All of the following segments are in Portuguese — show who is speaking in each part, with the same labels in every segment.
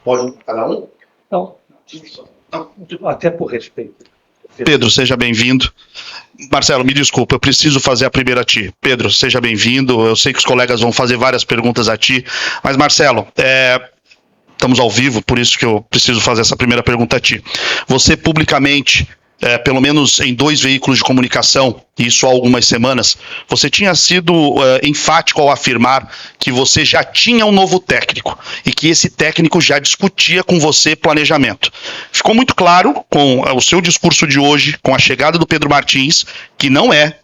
Speaker 1: Pode cada um?
Speaker 2: Não. Até por respeito.
Speaker 3: Pedro, seja bem-vindo. Marcelo, me desculpa, eu preciso fazer a primeira a ti. Pedro, seja bem-vindo. Eu sei que os colegas vão fazer várias perguntas a ti, mas Marcelo, estamos ao vivo, por isso que eu preciso fazer essa primeira pergunta a ti. Você publicamente, pelo menos em 2 veículos de comunicação, isso há algumas semanas, você tinha sido enfático ao afirmar que você já tinha um novo técnico e que esse técnico já discutia com você planejamento. Ficou muito claro com o seu discurso de hoje, com a chegada do Pedro Martins, que não é,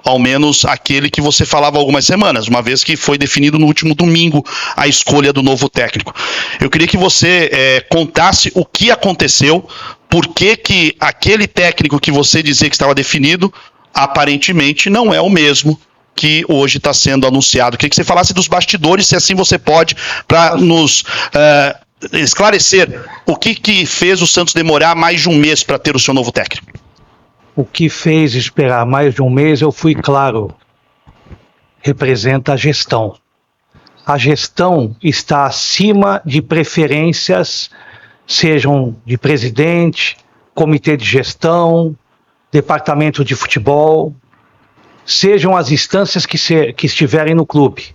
Speaker 3: ao menos, aquele que você falava há algumas semanas, uma vez que foi definido no último domingo a escolha do novo técnico. Eu queria que você contasse o que aconteceu, por que aquele técnico que você dizia que estava definido, aparentemente não é o mesmo que hoje está sendo anunciado. Queria que você falasse dos bastidores, se assim você pode, para nos esclarecer o que fez o Santos demorar mais de um mês para ter o seu novo técnico.
Speaker 2: O que fez esperar mais de um mês, eu fui claro, representa a gestão. A gestão está acima de preferências, sejam de presidente, comitê de gestão, departamento de futebol, sejam as instâncias que estiverem no clube.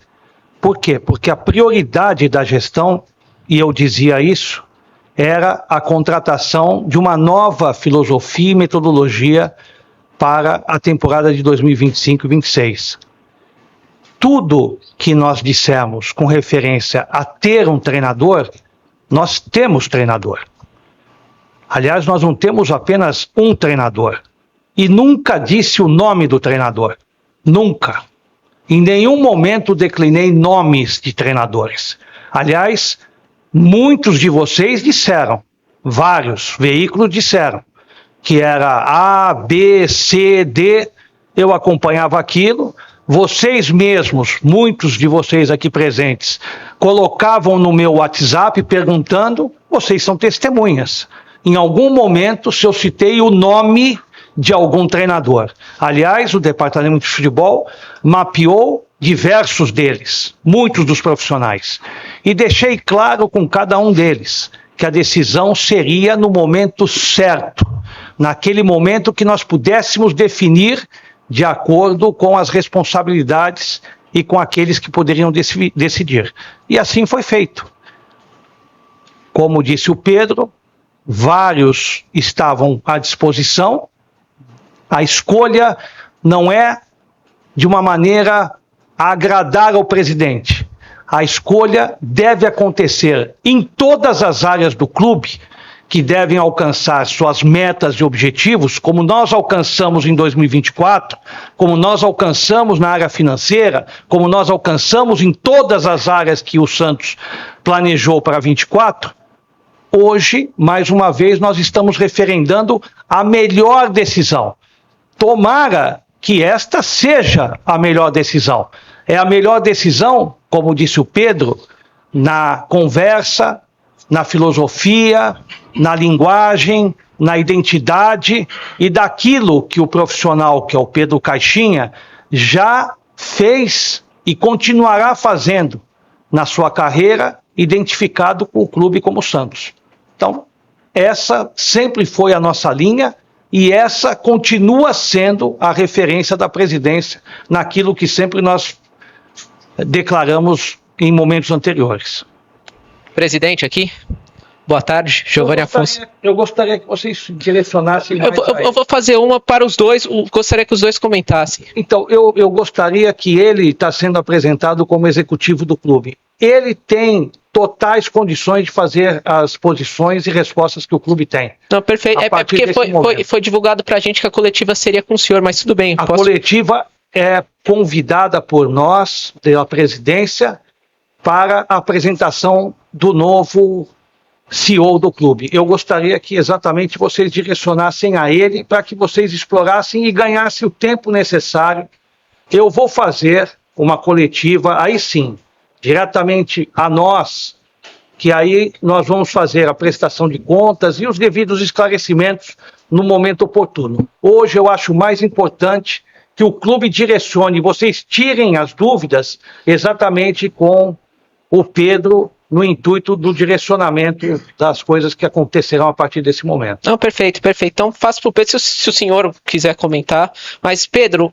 Speaker 2: Por quê? Porque a prioridade da gestão, e eu dizia isso, era a contratação de uma nova filosofia e metodologia para a temporada de 2025-26. Tudo que nós dissemos com referência a ter um treinador, nós temos treinador. Aliás, nós não temos apenas um treinador. E nunca disse o nome do treinador. Nunca. Em nenhum momento declinei nomes de treinadores. Aliás, muitos de vocês disseram, vários veículos disseram, que era A, B, C, D, eu acompanhava aquilo, vocês mesmos, muitos de vocês aqui presentes, colocavam no meu WhatsApp perguntando, vocês são testemunhas. Em algum momento, se eu citei o nome de algum treinador. Aliás, o departamento de futebol mapeou diversos deles, muitos dos profissionais, e deixei claro com cada um deles que a decisão seria no momento certo, naquele momento que nós pudéssemos definir de acordo com as responsabilidades e com aqueles que poderiam decidir. E assim foi feito. Como disse o Pedro, vários estavam à disposição. A escolha não é de uma maneira a agradar ao presidente. A escolha deve acontecer em todas as áreas do clube que devem alcançar suas metas e objetivos, como nós alcançamos em 2024, como nós alcançamos na área financeira, como nós alcançamos em todas as áreas que o Santos planejou para 24. Hoje, mais uma vez, nós estamos referendando a melhor decisão. Tomara que esta seja a melhor decisão. É a melhor decisão, como disse o Pedro, na conversa, na filosofia, na linguagem, na identidade e daquilo que o profissional, que é o Pedro Caixinha, já fez e continuará fazendo na sua carreira, identificado com o clube como Santos. Então, essa sempre foi a nossa linha e essa continua sendo a referência da presidência naquilo que sempre nós declaramos em momentos anteriores.
Speaker 4: Presidente aqui, boa tarde, Giovanni Afonso.
Speaker 2: Eu gostaria que vocês direcionassem mais
Speaker 4: eu vou fazer uma para os dois, gostaria que os dois comentassem.
Speaker 2: Então, eu gostaria que ele está sendo apresentado como executivo do clube. Ele tem totais condições de fazer as posições e respostas que o clube tem.
Speaker 4: Não, perfeito. É porque foi divulgado para a gente que a coletiva seria com o senhor, mas tudo bem.
Speaker 2: A coletiva é convidada por nós, da presidência, para a apresentação do novo CEO do clube. Eu gostaria que exatamente vocês direcionassem a ele para que vocês explorassem e ganhassem o tempo necessário. Eu vou fazer uma coletiva, aí sim, diretamente a nós, que aí nós vamos fazer a prestação de contas e os devidos esclarecimentos no momento oportuno. Hoje eu acho mais importante que o clube direcione, vocês tirem as dúvidas exatamente com o Pedro no intuito do direcionamento das coisas que acontecerão a partir desse momento.
Speaker 4: Não, perfeito. Então faço para o Pedro, se o senhor quiser comentar. Mas, Pedro,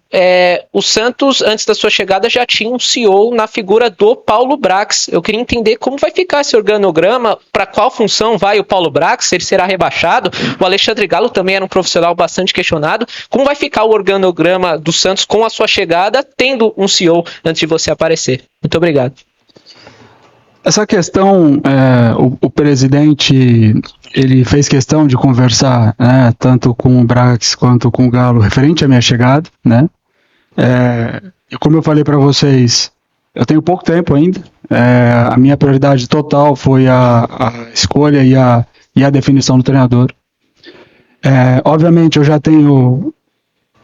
Speaker 4: o Santos, antes da sua chegada, já tinha um CEO na figura do Paulo Brax. Eu queria entender como vai ficar esse organograma, para qual função vai o Paulo Brax, ele será rebaixado. O Alexandre Galo também era um profissional bastante questionado. Como vai ficar o organograma do Santos com a sua chegada, tendo um CEO antes de você aparecer? Muito obrigado.
Speaker 1: Essa questão, o presidente, ele fez questão de conversar, né, tanto com o Brax quanto com o Galo, referente à minha chegada, né? E como eu falei para vocês, eu tenho pouco tempo ainda. A minha prioridade total foi a escolha e a definição do treinador. Obviamente, eu já tenho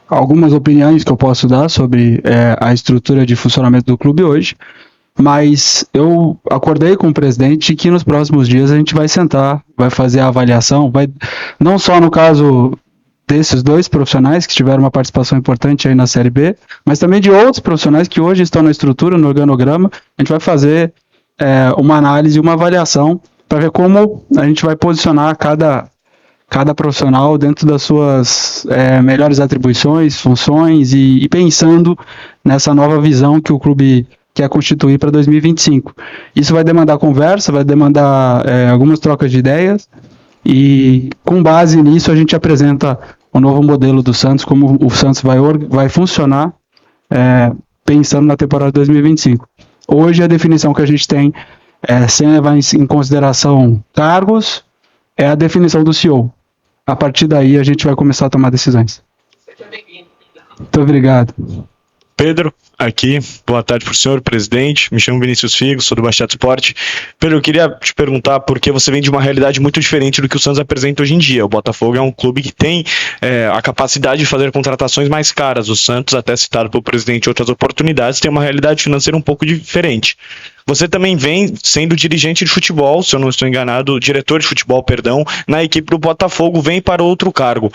Speaker 1: algumas opiniões que eu posso dar sobre a estrutura de funcionamento do clube hoje. Mas eu acordei com o presidente que nos próximos dias a gente vai sentar, vai fazer a avaliação, não só no caso desses dois profissionais que tiveram uma participação importante aí na Série B, mas também de outros profissionais que hoje estão na estrutura, no organograma. A gente vai fazer uma análise, uma avaliação para ver como a gente vai posicionar cada profissional dentro das suas melhores atribuições, funções e pensando nessa nova visão que o clube quer constituir para 2025. Isso vai demandar conversa, vai demandar algumas trocas de ideias, e com base nisso a gente apresenta o novo modelo do Santos, como o Santos vai funcionar pensando na temporada 2025. Hoje a definição que a gente tem, sem levar em consideração cargos, é a definição do CEO. A partir daí a gente vai começar a tomar decisões. Muito obrigado.
Speaker 5: Pedro, aqui, boa tarde para o senhor, presidente, me chamo Vinícius Figo, sou do Baixada Esporte. Pedro, eu queria te perguntar, porque você vem de uma realidade muito diferente do que o Santos apresenta hoje em dia. O Botafogo é um clube que tem a capacidade de fazer contratações mais caras. O Santos, até citado pelo presidente em outras oportunidades, tem uma realidade financeira um pouco diferente. Você também vem sendo dirigente de futebol, se eu não estou enganado, diretor de futebol, perdão, na equipe do Botafogo, vem para outro cargo.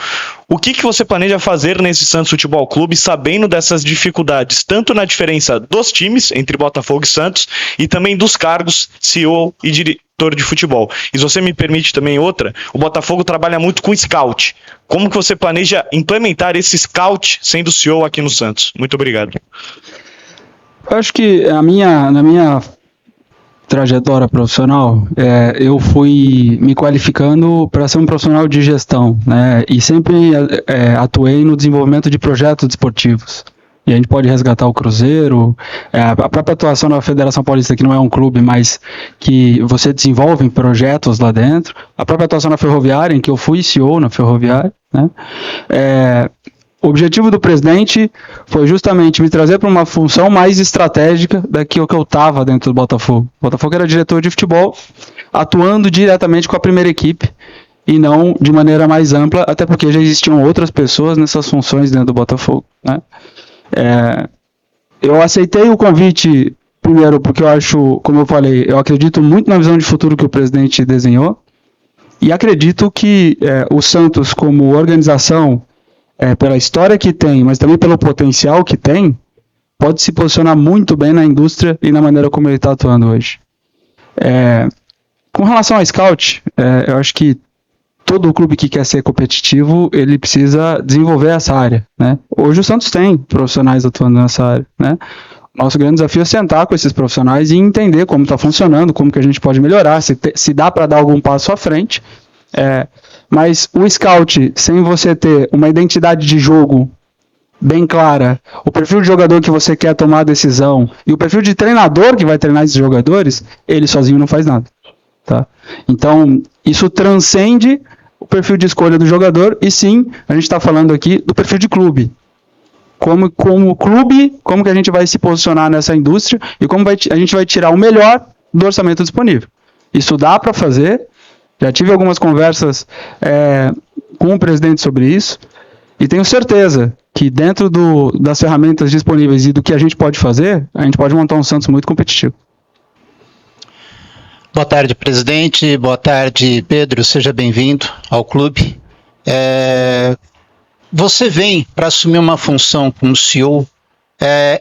Speaker 5: O que você planeja fazer nesse Santos Futebol Clube, sabendo dessas dificuldades, tanto na diferença dos times, entre Botafogo e Santos, e também dos cargos CEO e diretor de futebol? E se você me permite também outra, o Botafogo trabalha muito com scout. Como que você planeja implementar esse scout sendo CEO aqui no Santos? Muito obrigado.
Speaker 1: Eu acho que na minha trajetória profissional, eu fui me qualificando para ser um profissional de gestão, né? E sempre atuei no desenvolvimento de projetos desportivos. E a gente pode resgatar o Cruzeiro, a própria atuação na Federação Paulista, que não é um clube, mas que você desenvolve projetos lá dentro. A própria atuação na Ferroviária, em que eu fui CEO na Ferroviária, né? O objetivo do presidente foi justamente me trazer para uma função mais estratégica daquilo que eu estava dentro do Botafogo. O Botafogo era diretor de futebol, atuando diretamente com a primeira equipe e não de maneira mais ampla, até porque já existiam outras pessoas nessas funções dentro do Botafogo, né? Eu aceitei o convite, primeiro, porque eu acho, como eu falei, eu acredito muito na visão de futuro que o presidente desenhou, e acredito que o Santos, como organização, pela história que tem, mas também pelo potencial que tem, pode se posicionar muito bem na indústria e na maneira como ele está atuando hoje. Com relação ao scout, eu acho que todo clube que quer ser competitivo, ele precisa desenvolver essa área, né? Hoje o Santos tem profissionais atuando nessa área, né? Nosso grande desafio é sentar com esses profissionais e entender como está funcionando, como que a gente pode melhorar, se dá para dar algum passo à frente. Mas o scout, sem você ter uma identidade de jogo bem clara, o perfil de jogador que você quer tomar a decisão e o perfil de treinador que vai treinar esses jogadores, ele sozinho não faz nada, tá? Então, isso transcende o perfil de escolha do jogador e sim, a gente está falando aqui do perfil de clube. Como clube, como que a gente vai se posicionar nessa indústria e como a gente vai tirar o melhor do orçamento disponível. Isso dá para fazer. Já tive algumas conversas com o presidente sobre isso e tenho certeza que dentro das ferramentas disponíveis e do que a gente pode fazer, a gente pode montar um Santos muito competitivo.
Speaker 6: Boa tarde, presidente. Boa tarde, Pedro. Seja bem-vindo ao clube. Você vem para assumir uma função como CEO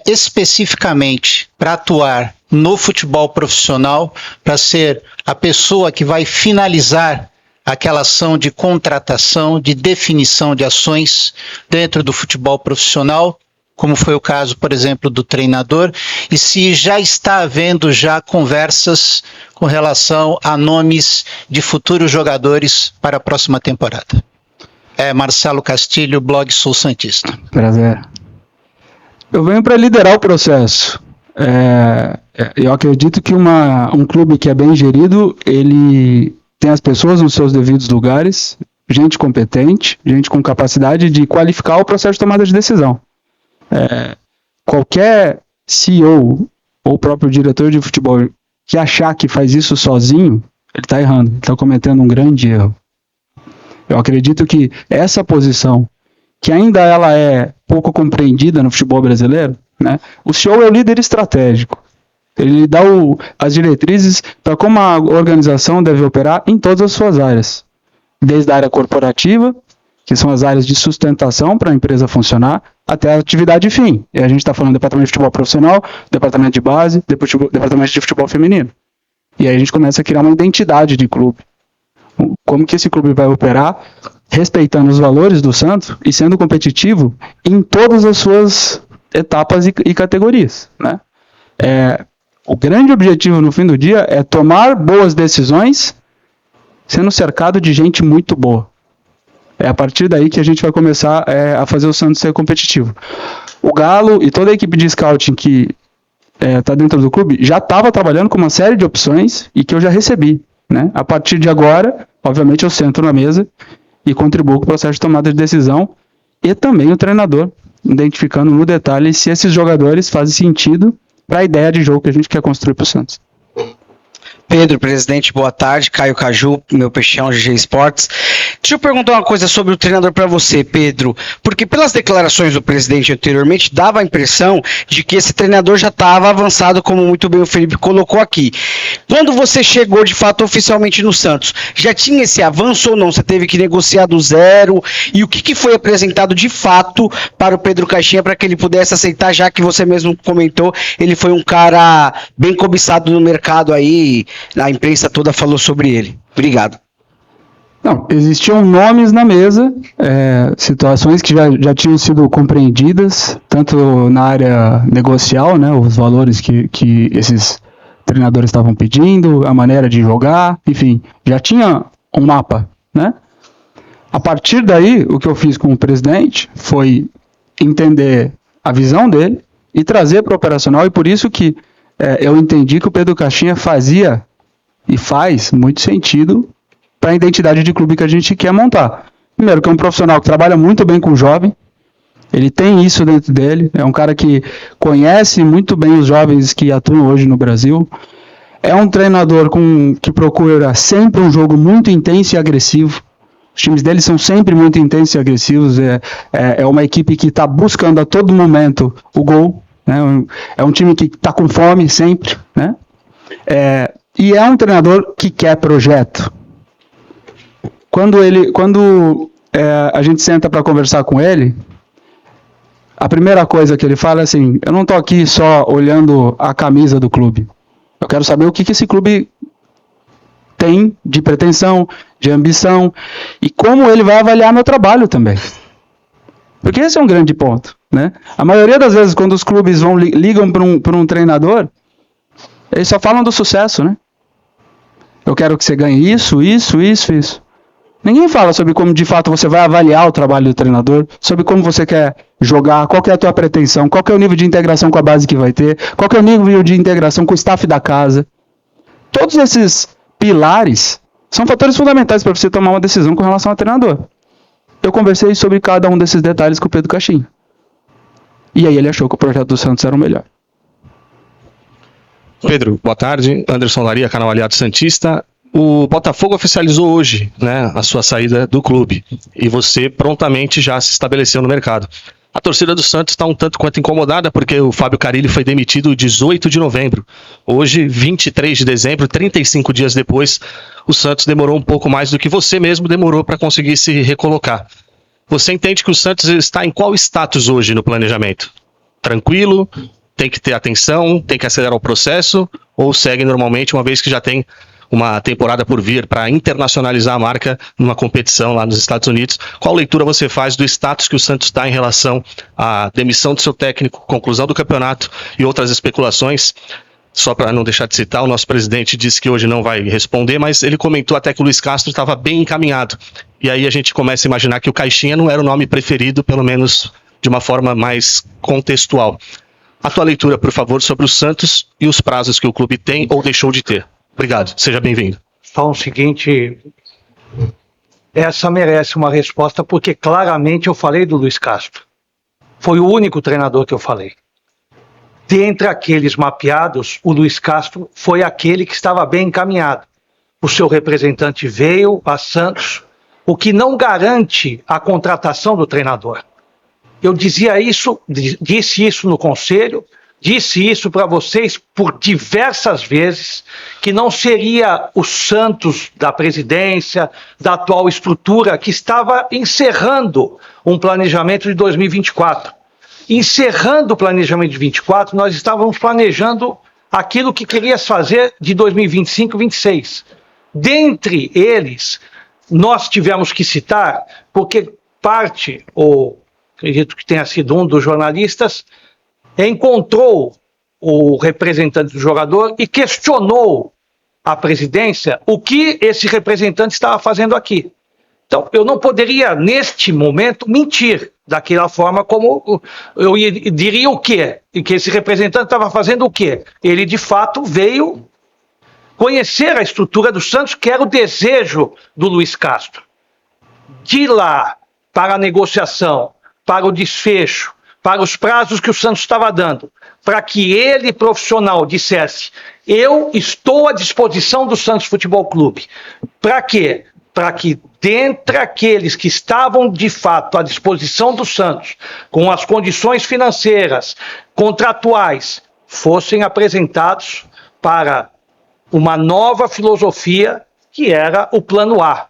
Speaker 6: especificamente para atuar no futebol profissional para ser a pessoa que vai finalizar aquela ação de contratação, de definição de ações dentro do futebol profissional, como foi o caso, por exemplo, do treinador, e se já está havendo já conversas com relação a nomes de futuros jogadores para a próxima temporada. Marcelo Castilho, blog Sou Santista.
Speaker 1: Prazer. Eu venho para liderar o processo. Eu acredito que um clube que é bem gerido, ele tem as pessoas nos seus devidos lugares, gente competente, gente com capacidade de qualificar o processo de tomada de decisão. Qualquer CEO ou próprio diretor de futebol que achar que faz isso sozinho, ele está errando, ele está cometendo um grande erro. Eu acredito que essa posição, que ainda ela é pouco compreendida no futebol brasileiro, né? O CEO é o líder estratégico. Ele dá as diretrizes para como a organização deve operar em todas as suas áreas. Desde a área corporativa, que são as áreas de sustentação para a empresa funcionar, até a atividade fim. E a gente está falando do departamento de futebol profissional, departamento de base, departamento de futebol feminino. E aí a gente começa a criar uma identidade de clube. Como que esse clube vai operar, respeitando os valores do Santos e sendo competitivo em todas as suas etapas e categorias, né? O grande objetivo no fim do dia é tomar boas decisões sendo cercado de gente muito boa. É a partir daí que a gente vai começar a fazer o Santos ser competitivo. O Galo e toda a equipe de scouting que está dentro do clube já estava trabalhando com uma série de opções e que eu já recebi, né? A partir de agora, obviamente, eu sento na mesa e contribuo com o processo de tomada de decisão e também o treinador, identificando no detalhe se esses jogadores fazem sentido para a ideia de jogo que a gente quer construir para o Santos.
Speaker 7: Pedro, presidente, boa tarde. Caio Caju, meu peixão, GG Esportes. Deixa eu perguntar uma coisa sobre o treinador para você, Pedro, porque pelas declarações do presidente anteriormente, dava a impressão de que esse treinador já estava avançado, como muito bem o Felipe colocou aqui. Quando você chegou, de fato, oficialmente no Santos, já tinha esse avanço ou não? Você teve que negociar do zero? E o que foi apresentado de fato para o Pedro Caixinha para que ele pudesse aceitar, já que você mesmo comentou, ele foi um cara bem cobiçado no mercado aí, a imprensa toda falou sobre ele. Obrigado.
Speaker 1: Não, existiam nomes na mesa, situações que já tinham sido compreendidas, tanto na área negocial, né, os valores que esses treinadores estavam pedindo, a maneira de jogar, enfim, já tinha um mapa, né? A partir daí, o que eu fiz com o presidente foi entender a visão dele e trazer para o operacional, e por isso que eu entendi que o Pedro Caixinha fazia e faz muito sentido para a identidade de clube que a gente quer montar. Primeiro, que é um profissional que trabalha muito bem com o jovem, ele tem isso dentro dele, é um cara que conhece muito bem os jovens que atuam hoje no Brasil, é um treinador que procura sempre um jogo muito intenso e agressivo, os times dele são sempre muito intensos e agressivos, é uma equipe que está buscando a todo momento o gol, né? É um time que está com fome sempre, né? E é um treinador que quer projeto. Quando a gente senta para conversar com ele, a primeira coisa que ele fala é assim: eu não estou aqui só olhando a camisa do clube, eu quero saber o que esse clube tem de pretensão, de ambição, e como ele vai avaliar meu trabalho também. Porque esse é um grande ponto, né? A maioria das vezes, quando os clubes ligam para um treinador, eles só falam do sucesso, né? Eu quero que você ganhe isso. Ninguém fala sobre como de fato você vai avaliar o trabalho do treinador, sobre como você quer jogar, qual que é a tua pretensão, qual que é o nível de integração com a base que vai ter, qual que é o nível de integração com o staff da casa. Todos esses pilares são fatores fundamentais para você tomar uma decisão com relação ao treinador. Eu conversei sobre cada um desses detalhes com o Pedro Caixinha. E aí ele achou que o projeto do Santos era o melhor.
Speaker 8: Pedro, boa tarde. Anderson Laria, canal Aliado Santista. O Botafogo oficializou hoje, né, a sua saída do clube e você prontamente já se estabeleceu no mercado. A torcida do Santos está um tanto quanto incomodada porque o Fábio Carille foi demitido 18 de novembro. Hoje, 23 de dezembro, 35 dias depois, o Santos demorou um pouco mais do que você mesmo demorou para conseguir se recolocar. Você entende que o Santos está em qual status hoje no planejamento? Tranquilo? tem que ter atenção, tem que acelerar o processo, ou segue normalmente, uma vez que já tem uma temporada por vir para internacionalizar a marca numa competição lá nos Estados Unidos? Qual leitura você faz do status que o Santos está em relação à demissão do seu técnico, conclusão do campeonato e outras especulações? Só para não deixar de citar, o nosso presidente disse que hoje não vai responder, mas ele comentou até que o Luiz Castro estava bem encaminhado. E aí a gente começa a imaginar que o Caixinha não era o nome preferido, pelo menos de uma forma mais contextual. A tua leitura, por favor, sobre o Santos e os prazos que o clube tem ou deixou de ter. Obrigado, seja bem-vindo.
Speaker 2: Só o seguinte, essa merece uma resposta, porque claramente eu falei do Luiz Castro. Foi o único treinador que eu falei. Dentre aqueles mapeados, o Luiz Castro foi aquele que estava bem encaminhado. O seu representante veio a Santos, o que não garante a contratação do treinador. Eu dizia isso, disse isso no conselho, disse isso para vocês por diversas vezes, que não seria o Santos da presidência, da atual estrutura, que estava encerrando um planejamento de 2024. Encerrando o planejamento de 24, nós estávamos planejando aquilo que queria fazer de 2025 e 2026. Dentre eles, nós tivemos que citar, porque parte, ou acredito que tenha sido um dos jornalistas, encontrou o representante do jogador e questionou a presidência o que esse representante estava fazendo aqui. Então, eu não poderia, neste momento, mentir daquela forma como eu diria o quê? E que esse representante estava fazendo o quê? Ele, de fato, veio conhecer a estrutura do Santos, que era o desejo do Luiz Castro. De lá para a negociação, para o desfecho, para os prazos que o Santos estava dando, para que ele, profissional, dissesse: eu estou à disposição do Santos Futebol Clube. Para quê? Para que, dentre aqueles que estavam de fato à disposição do Santos, com as condições financeiras, contratuais, fossem apresentados para uma nova filosofia, que era o Plano A.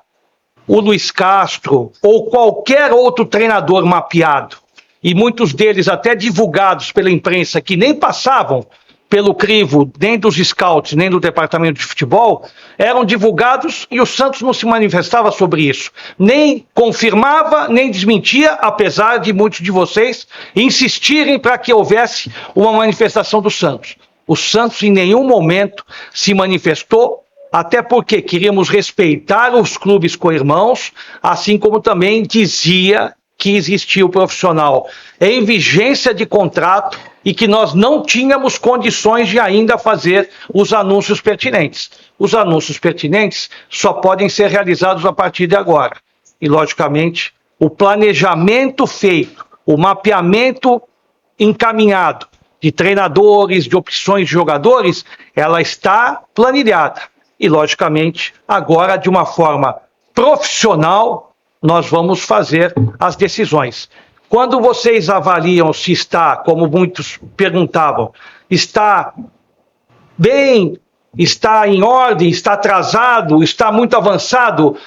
Speaker 2: O Luiz Castro, ou qualquer outro treinador mapeado, e muitos deles até divulgados pela imprensa, que nem passavam pelo crivo, nem dos scouts, nem do departamento de futebol, eram divulgados e o Santos não se manifestava sobre isso. Nem confirmava, nem desmentia, apesar de muitos de vocês insistirem para que houvesse uma manifestação do Santos. O Santos em nenhum momento se manifestou, até porque queríamos respeitar os clubes co-irmãos, assim como também dizia que existia o profissional em vigência de contrato e que nós não tínhamos condições de ainda fazer os anúncios pertinentes. Os anúncios pertinentes só podem ser realizados a partir de agora. E, logicamente, o planejamento feito, o mapeamento encaminhado de treinadores, de opções de jogadores, ela está planilhada. E, logicamente, agora, de uma forma profissional, nós vamos fazer as decisões. Quando vocês avaliam se está, como muitos perguntavam, está bem, está em ordem, está atrasado, está muito avançado,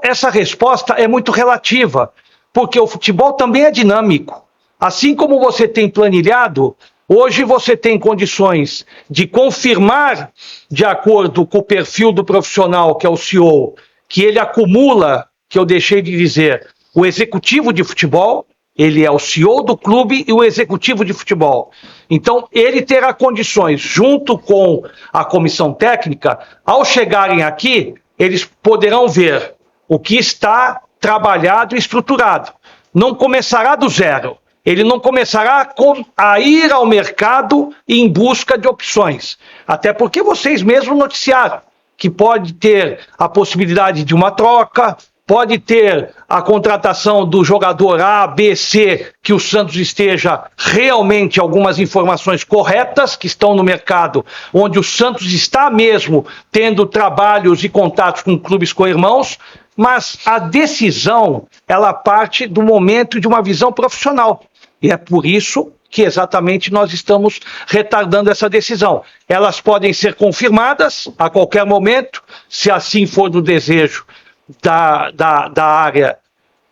Speaker 2: essa resposta é muito relativa, porque o futebol também é dinâmico. Assim como você tem planilhado, hoje você tem condições de confirmar, de acordo com o perfil do profissional, que é o CEO, que ele acumula, que eu deixei de dizer, o executivo de futebol, ele é o CEO do clube e o executivo de futebol. Então, ele terá condições, junto com a comissão técnica, ao chegarem aqui, eles poderão ver o que está trabalhado e estruturado. Não começará do zero. Ele não começará a ir ao mercado em busca de opções. Até porque vocês mesmos noticiaram que pode ter a possibilidade de uma troca, pode ter a contratação do jogador A, B, C, que o Santos esteja realmente algumas informações corretas que estão no mercado, onde o Santos está mesmo tendo trabalhos e contatos com clubes co-irmãos, mas a decisão, ela parte do momento de uma visão profissional. E é por isso que exatamente nós estamos retardando essa decisão. Elas podem ser confirmadas a qualquer momento, se assim for do desejo da área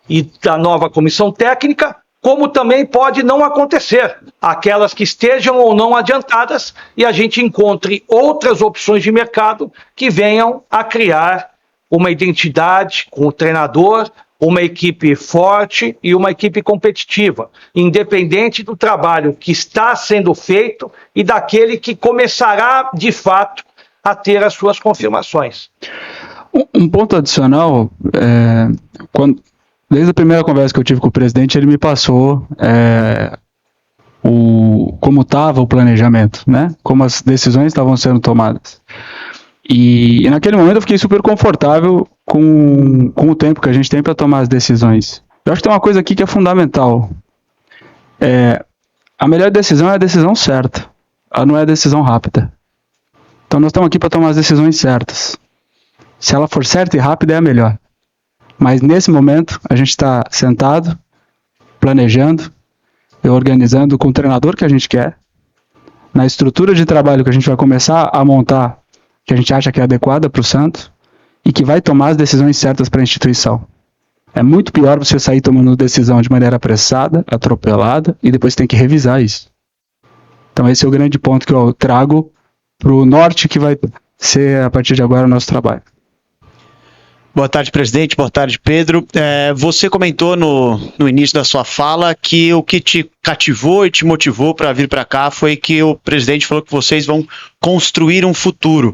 Speaker 2: e da nova comissão técnica, como também pode não acontecer, aquelas que estejam ou não adiantadas, e a gente encontre outras opções de mercado que venham a criar uma identidade com o treinador, uma equipe forte e uma equipe competitiva, independente do trabalho que está sendo feito e daquele que começará, de fato, a ter as suas confirmações.
Speaker 1: Um ponto adicional, desde a primeira conversa que eu tive com o presidente, ele me passou como estava o planejamento, né? Como as decisões estavam sendo tomadas. E naquele momento eu fiquei super confortável com o tempo que a gente tem para tomar as decisões. Eu acho que tem uma coisa aqui que é fundamental. A melhor decisão é a decisão certa, não é a decisão rápida. Então nós estamos aqui para tomar as decisões certas. Se ela for certa e rápida, é a melhor. Mas nesse momento, a gente está sentado, planejando, e organizando com o treinador que a gente quer, na estrutura de trabalho que a gente vai começar a montar, que a gente acha que é adequada para o Santos, e que vai tomar as decisões certas para a instituição. É muito pior você sair tomando decisão de maneira apressada, atropelada, e depois tem que revisar isso. Então esse é o grande ponto que eu trago para o norte, que vai ser, a partir de agora, o nosso trabalho.
Speaker 7: Boa tarde, presidente. Boa tarde, Pedro. Você comentou no início da sua fala que o que te cativou e te motivou para vir para cá foi que o presidente falou que vocês vão construir um futuro.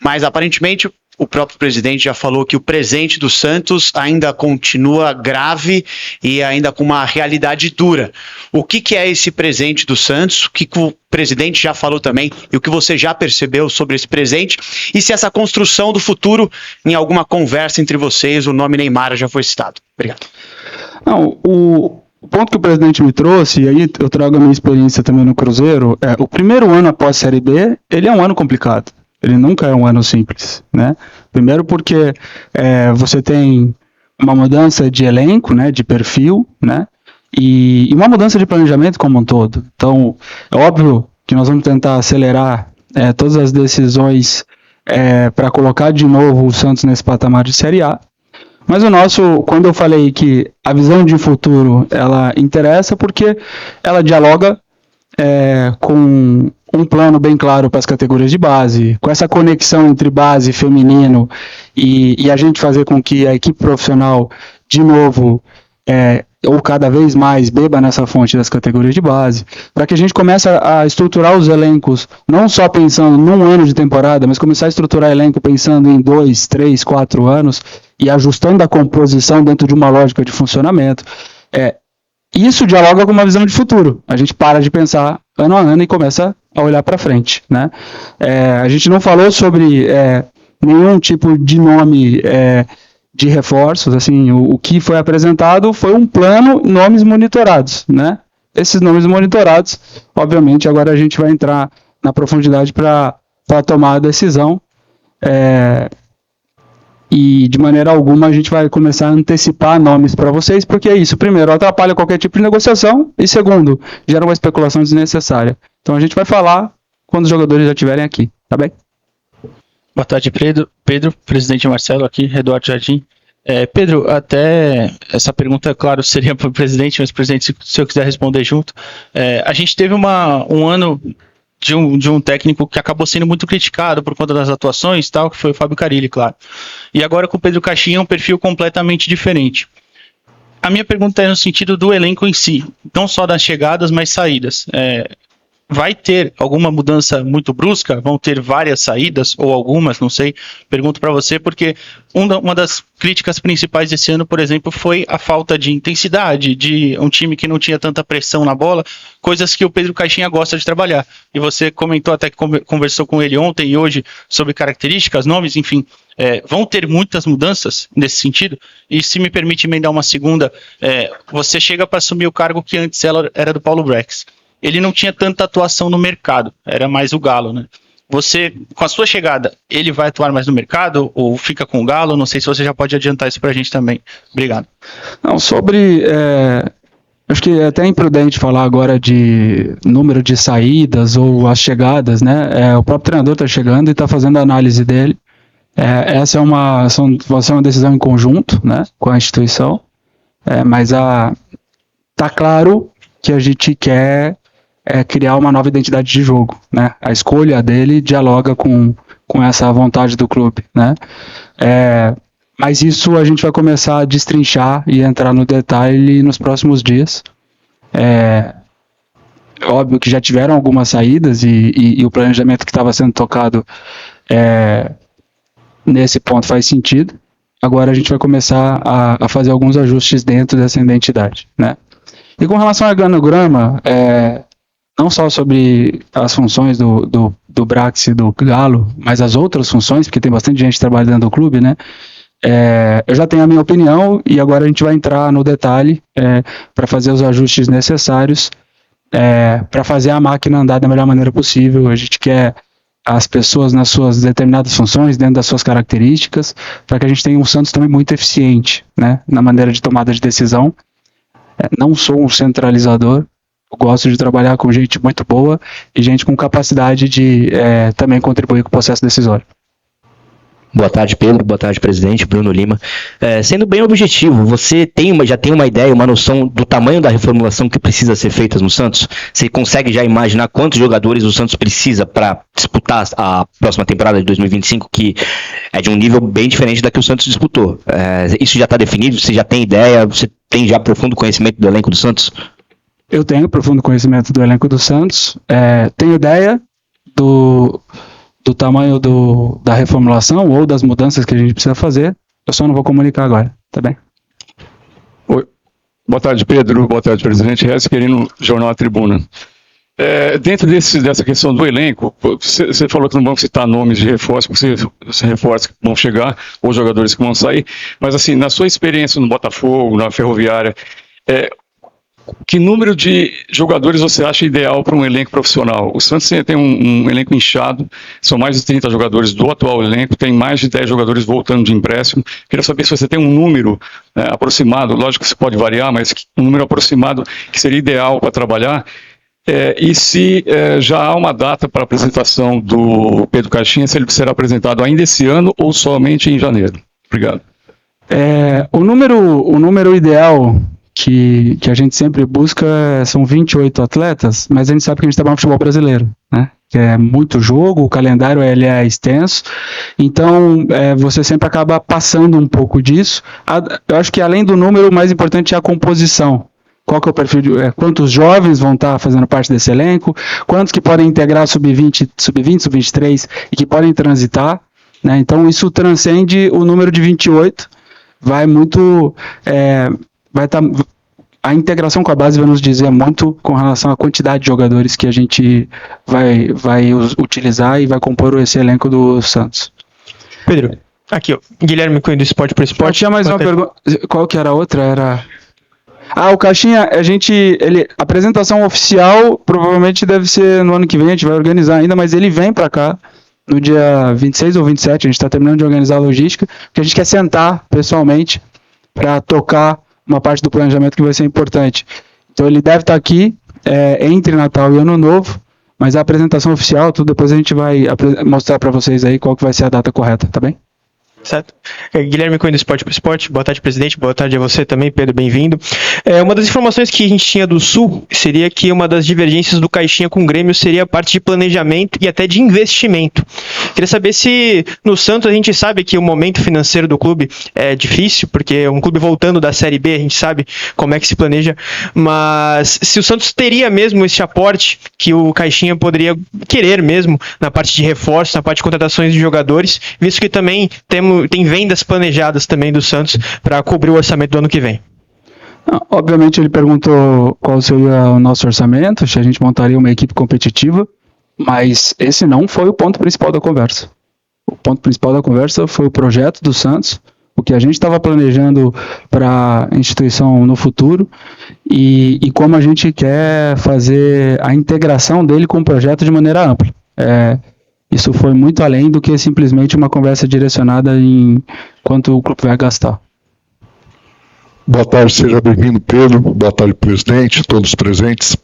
Speaker 7: Mas, aparentemente, o próprio presidente já falou que o presente do Santos ainda continua grave e ainda com uma realidade dura. O que é esse presente do Santos? O que o presidente já falou também e o que você já percebeu sobre esse presente? E se essa construção do futuro, em alguma conversa entre vocês, o nome Neymar já foi citado? Obrigado.
Speaker 1: Não, o ponto que o presidente me trouxe, e aí eu trago a minha experiência também no Cruzeiro, o primeiro ano após Série B, ele é um ano complicado. Ele nunca é um ano simples, né? Primeiro porque você tem uma mudança de elenco, né, de perfil, né, e uma mudança de planejamento como um todo. Então, é óbvio que nós vamos tentar acelerar todas as decisões para colocar de novo o Santos nesse patamar de Série A. Mas quando eu falei que a visão de futuro, ela interessa porque ela dialoga com um plano bem claro para as categorias de base, com essa conexão entre base e feminino e a gente fazer com que a equipe profissional, de novo, ou cada vez mais beba nessa fonte das categorias de base, para que a gente comece a estruturar os elencos, não só pensando num ano de temporada, mas começar a estruturar elenco pensando em 2, 3, 4 anos e ajustando a composição dentro de uma lógica de funcionamento. Isso dialoga com uma visão de futuro. A gente para de pensar ano a ano e começa a olhar para frente, né? A gente não falou sobre nenhum tipo de nome de reforços. Assim, o que foi apresentado foi um plano, nomes monitorados, né? Esses nomes monitorados, obviamente, agora a gente vai entrar na profundidade para tomar a decisão. E de maneira alguma a gente vai começar a antecipar nomes para vocês, porque é isso. Primeiro, atrapalha qualquer tipo de negociação e segundo, gera uma especulação desnecessária. Então a gente vai falar quando os jogadores já estiverem aqui, tá bem?
Speaker 9: Boa tarde, Pedro, presidente Marcelo aqui, Eduardo Jardim. Pedro, até essa pergunta, claro, seria para o presidente, mas presidente, se eu quiser responder junto. A gente teve um ano de um técnico que acabou sendo muito criticado por conta das atuações e tal, que foi o Fábio Carille, claro. E agora com o Pedro Caixinha é um perfil completamente diferente. A minha pergunta é no sentido do elenco em si, não só das chegadas, mas saídas. Vai ter alguma mudança muito brusca? Vão ter várias saídas, ou algumas, não sei. Pergunto para você, porque uma das críticas principais desse ano, por exemplo, foi a falta de intensidade, de um time que não tinha tanta pressão na bola, coisas que o Pedro Caixinha gosta de trabalhar. E você comentou até que conversou com ele ontem e hoje sobre características, nomes, enfim. Vão ter muitas mudanças nesse sentido? E se me permite emendar uma segunda, você chega para assumir o cargo que antes era do Paulo Brax. Ele não tinha tanta atuação no mercado, era mais o Galo, né? Você, com a sua chegada, ele vai atuar mais no mercado ou fica com o Galo? Não sei se você já pode adiantar isso pra gente também. Obrigado.
Speaker 1: Não, acho que é até imprudente falar agora de número de saídas ou as chegadas, né? O próprio treinador está chegando e está fazendo a análise dele. Essa vai ser uma decisão em conjunto, né, com a instituição, mas tá claro que a gente quer criar uma nova identidade de jogo, né? A escolha dele dialoga com essa vontade do clube, né? Mas isso a gente vai começar a destrinchar e entrar no detalhe nos próximos dias. Óbvio que já tiveram algumas saídas e o planejamento que estava sendo tocado nesse ponto faz sentido. Agora a gente vai começar a fazer alguns ajustes dentro dessa identidade, né? E com relação ao organograma, não só sobre as funções do Brax e do Galo, mas as outras funções, porque tem bastante gente trabalhando no clube, né? Eu já tenho a minha opinião e agora a gente vai entrar no detalhe para fazer os ajustes necessários para fazer a máquina andar da melhor maneira possível. A gente quer as pessoas nas suas determinadas funções, dentro das suas características, para que a gente tenha um Santos também muito eficiente, né, na maneira de tomada de decisão. Não sou um centralizador, eu gosto de trabalhar com gente muito boa e gente com capacidade de também contribuir com o processo decisório.
Speaker 10: Boa tarde, Pedro. Boa tarde, presidente. Bruno Lima. Sendo bem objetivo, você já tem uma ideia, uma noção do tamanho da reformulação que precisa ser feita no Santos? Você consegue já imaginar quantos jogadores o Santos precisa para disputar a próxima temporada de 2025, que é de um nível bem diferente da que o Santos disputou? Isso já está definido? Você já tem ideia? Você tem já profundo conhecimento do elenco do Santos?
Speaker 1: Eu tenho profundo conhecimento do elenco do Santos. Tenho ideia do tamanho da reformulação ou das mudanças que a gente precisa fazer, eu só não vou comunicar agora, tá bem?
Speaker 11: Oi. Boa tarde, Pedro. Boa tarde, presidente. Rez Querino, Jornal A Tribuna. Dentro dessa questão do elenco, você falou que não vão citar nomes de reforço, porque você reforça que vão chegar, ou jogadores que vão sair, mas assim, na sua experiência no Botafogo, na Ferroviária, que número de jogadores você acha ideal para um elenco profissional? O Santos tem um elenco inchado, são mais de 30 jogadores do atual elenco, tem mais de 10 jogadores voltando de empréstimo. Queria saber se você tem um número aproximado, lógico que isso pode variar, mas um número aproximado que seria ideal para trabalhar. E se já há uma data para a apresentação do Pedro Caixinha, se ele será apresentado ainda esse ano ou somente em janeiro? Obrigado.
Speaker 1: O número ideal que a gente sempre busca são 28 atletas, mas a gente sabe que a gente trabalha no futebol brasileiro, né? Que é muito jogo, o calendário ele é extenso, então você sempre acaba passando um pouco disso. Eu acho que além do número, o mais importante é a composição. Qual que é o perfil quantos jovens vão estar fazendo parte desse elenco, quantos que podem integrar sub-20, sub-23 e que podem transitar, né? Então isso transcende o número de 28, vai muito... a integração com a base vai nos dizer muito com relação à quantidade de jogadores que a gente vai utilizar e vai compor esse elenco do Santos.
Speaker 12: Pedro, aqui ó, Guilherme Cunha do Esporte por Esporte.
Speaker 1: Tinha mais uma pergunta, qual que era a outra? O Caixinha, a apresentação oficial provavelmente deve ser no ano que vem, a gente vai organizar ainda, mas ele vem para cá no dia 26 ou 27, a gente está terminando de organizar a logística, porque a gente quer sentar pessoalmente para tocar uma parte do planejamento que vai ser importante. Então ele deve estar aqui entre Natal e Ano Novo, mas a apresentação oficial, tudo depois a gente vai mostrar para vocês aí qual que vai ser a data correta, tá bem?
Speaker 12: Certo. Guilherme Cunha do Esporte por Esporte. Boa tarde, presidente. Boa tarde a você também, Pedro. Bem-vindo. Uma das informações que a gente tinha do Sul seria que uma das divergências do Caixinha com o Grêmio seria a parte de planejamento e até de investimento. Queria saber se no Santos a gente sabe que o momento financeiro do clube é difícil, porque um clube voltando da Série B, a gente sabe como é que se planeja, mas se o Santos teria mesmo esse aporte que o Caixinha poderia querer mesmo na parte de reforço, na parte de contratações de jogadores, visto que também tem vendas planejadas também do Santos para cobrir o orçamento do ano que vem.
Speaker 1: Obviamente ele perguntou qual seria o nosso orçamento, se a gente montaria uma equipe competitiva, mas esse não foi o ponto principal da conversa. O ponto principal da conversa foi o projeto do Santos, o que a gente estava planejando para a instituição no futuro e como a gente quer fazer a integração dele com o projeto de maneira ampla. Isso foi muito além do que simplesmente uma conversa direcionada em quanto o clube vai gastar.
Speaker 13: Boa tarde, seja bem-vindo, Pedro. Boa tarde, presidente, todos presentes.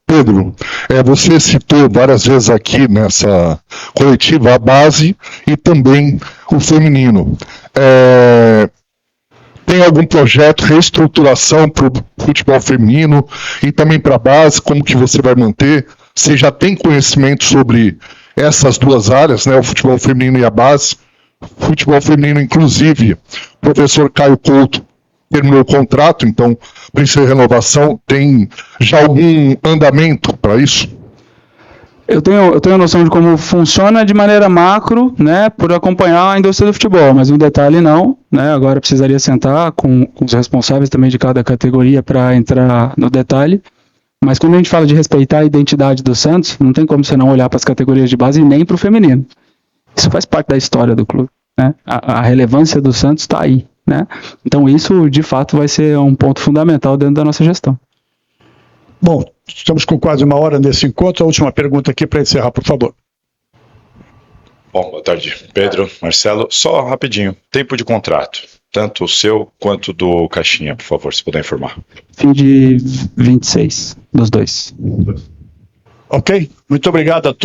Speaker 13: Pedro, você citou várias vezes aqui nessa coletiva a base e também o feminino. tem algum projeto, reestruturação para o futebol feminino e também para a base, como que você vai manter? Você já tem conhecimento sobre essas duas áreas, né, o futebol feminino e a base? Futebol feminino, inclusive, o professor Caio Couto terminou o contrato, então precisa de renovação. Tem já algum andamento para isso?
Speaker 1: Eu tenho a noção de como funciona de maneira macro, né, por acompanhar a indústria do futebol, mas no detalhe não, né, agora precisaria sentar com os responsáveis também de cada categoria para entrar no detalhe, mas quando a gente fala de respeitar a identidade do Santos, não tem como você não olhar para as categorias de base e nem para o feminino. Isso faz parte da história do clube, né, a relevância do Santos está aí, né, então isso de fato vai ser um ponto fundamental dentro da nossa gestão.
Speaker 14: Bom, estamos com quase uma hora nesse encontro. A última pergunta aqui para encerrar, por favor.
Speaker 15: Bom, boa tarde, Pedro, Marcelo. Só rapidinho, tempo de contrato, tanto o seu quanto do Caixinha, por favor, se puder informar.
Speaker 1: Fim de 26, dos dois.
Speaker 14: Ok, muito obrigado a todos.